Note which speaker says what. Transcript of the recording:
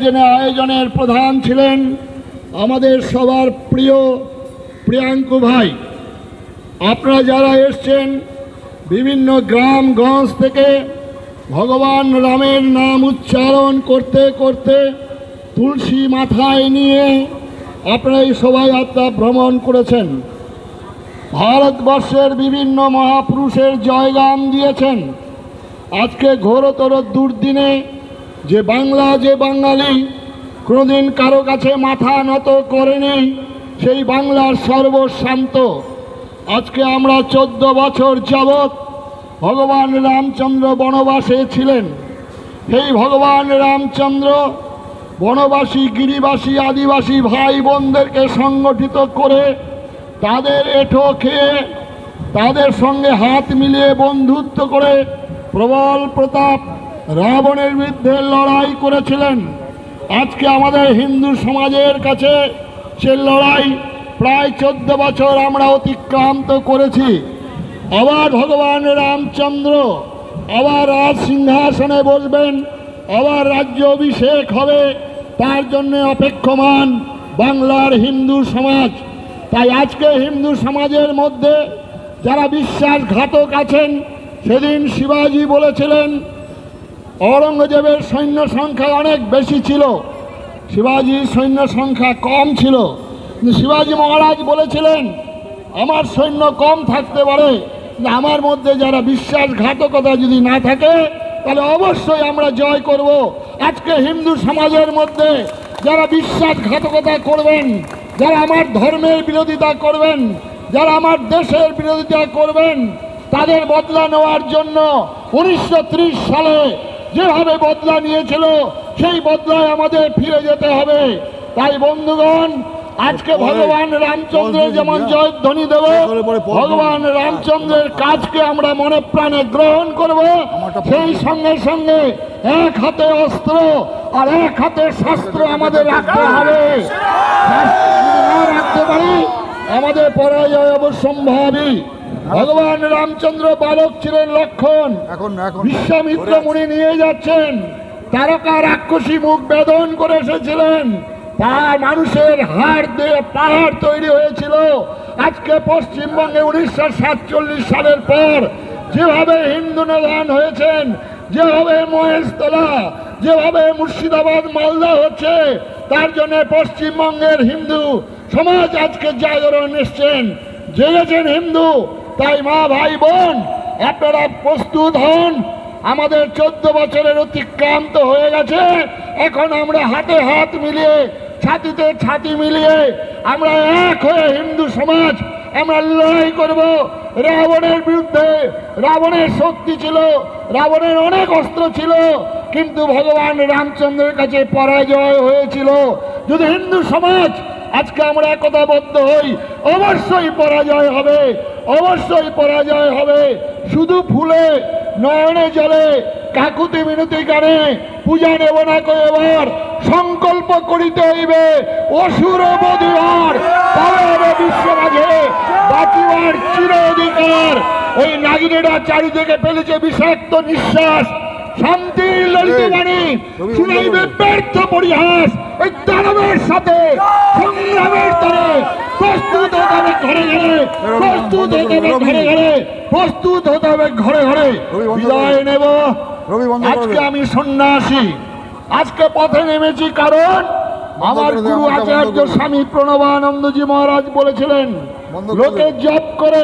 Speaker 1: যিনি আয়োজনের প্রধান ছিলেন আমাদের সবার প্রিয় প্রিয়াঙ্কু ভাই। আপনারা যারা এসছেন বিভিন্ন গ্রামগঞ্জ থেকে ভগবান রামের নাম উচ্চারণ করতে করতে তুলসী মাথায় নিয়ে আপনারা এই শোভাযাত্রা ভ্রমণ করেছেন। ভারতবর্ষের বিভিন্ন মহাপুরুষের জয়গান দিয়েছেন। আজকে ঘোরতর দুর্দিনে যে বাংলা, যে বাঙালি কোনোদিন কারো কাছে মাথা নত করেনি, সেই বাংলার সর্বশান্ত আজকে আমরা 14 বছর যাবৎ ভগবান রামচন্দ্র বনবাসে ছিলেন। সেই ভগবান রামচন্দ্র বনবাসী, গিরিবাসী, আদিবাসী ভাই বোনদেরকে সংগঠিত করে তাদের এঁঠো খেয়ে তাদের সঙ্গে হাত মিলিয়ে বন্ধুত্ব করে প্রবল প্রতাপ রাবণের বিরুদ্ধে লড়াই করেছিলেন। আজকে আমাদের হিন্দু সমাজের কাছে সে লড়াই প্রায় 14 বছর আমরা অতিক্রান্ত করেছি। আবার ভগবান রামচন্দ্র আবার রাজ সিংহাসনে বসবেন, আবার রাজ্য অভিষেক হবে, তার জন্য অপেক্ষমান বাংলার হিন্দু সমাজ। তাই আজকে হিন্দু সমাজের মধ্যে যারা বিশ্বাসঘাতক আছেন, সেদিন শিবাজি বলেছিলেন ঔরঙ্গজেবের সৈন্য সংখ্যা অনেক বেশি ছিল, শিবাজির সৈন্য সংখ্যা কম ছিল। কিন্তু শিবাজি মহারাজ বলেছিলেন আমার সৈন্য কম থাকতে পারে, আমার মধ্যে যারা বিশ্বাসঘাতকতা যদি না থাকে তাহলে অবশ্যই আমরা জয় করব। আজকে হিন্দু সমাজের মধ্যে যারা বিশ্বাসঘাতকতা করবেন, যারা আমার ধর্মের বিরোধিতা করবেন, যারা আমার দেশের বিরোধিতা করবেন, তাদের বদলা নেওয়ার জন্য 1930 সালে যেভাবে বদলা নিয়েছিল সেই বদলায় আমাদের ফিরে যেতে হবে। তাই বন্ধুগণ, আজকে ভগবান রামচন্দ্রের যেমন জয়ধ্বনি দেব, ভগবান রামচন্দ্রের কাজকে আমরা মনে প্রাণে গ্রহণ করব। সেই সঙ্গে সঙ্গে এক হাতে অস্ত্র আর এক হাতে শাস্ত্র আমাদের রাখতে হবে। রাখতে পারি আমাদের পরাজয় অবশ্যম্ভাবী। ভগবান রামচন্দ্র বালক ছিলেন লক্ষণ, বিশ্বামিত্র মুনি নিয়ে যাচ্ছেন, তারকা রাক্ষসী মুখ বেদন করে এসেছিলেন, মানুষের হাড় দিয়ে পাহাড় তৈরি হয়েছিল। আজকে পশ্চিমবঙ্গে 1947 সালের পর যেভাবে হিন্দু নিধন হয়েছেন, যেভাবে মহেশতলা, যেভাবে মুর্শিদাবাদ, মালদা হচ্ছে, তার জন্য পশ্চিমবঙ্গের হিন্দু সমাজ আজকে জাগরণ এসছেন, জেগেছেন হিন্দু। তাই মা, ভাই, বোন, আপনারা প্রস্তুত হন। আমাদের 14 বছরের অতিক্রান্ত হয়ে গেছে। এখন আমরা হাতে হাত মিলিয়ে, ছাতিতে ছাতি মিলিয়ে আমরা এক হয়ে হিন্দু সমাজ আমরা লড়াই করব রাবণের বিরুদ্ধে। রাবণের শক্তি ছিল, রাবণের অনেক অস্ত্র ছিল, কিন্তু ভগবান রামচন্দ্রের কাছে পরাজয় হয়েছিল। যদি হিন্দু সমাজ আজকে আমরা একতাবদ্ধ হই, অবশ্যই পরাজয় হবে, অবশ্যই পরাজয় হবে। শুধু ফুলে নয়নে জলে কাকুতি মিনতি গানে পূজা নেব না এবার সংকল্প করিতে হইবে অসুর বধিবার, তবে হবে বিশ্বরাজে বাঁচিবার চির অধিকার। ওই নাগিনেরা চারিদিকে ফেলেছে বিষাক্ত নিঃশ্বাস, শান্তির ললিত বাণী শুনাইবে ব্যর্থ পরিহাস। ওই দানবের সাথে সংগ্রামের তরে প্রস্তুত হতে হবে ঘরে ঘরে, প্রস্তুত হতে হবে ঘরে ঘরে, প্রস্তুত হতে হবে ঘরে ঘরে। বিদায় নেব। আজকে আমি সন্ন্যাসী, আজকে পথে নেমেছি কারণ আমার গুরু আচার্য স্বামী প্রণবানন্দজি মহারাজ বলেছিলেন লোকে জপ করে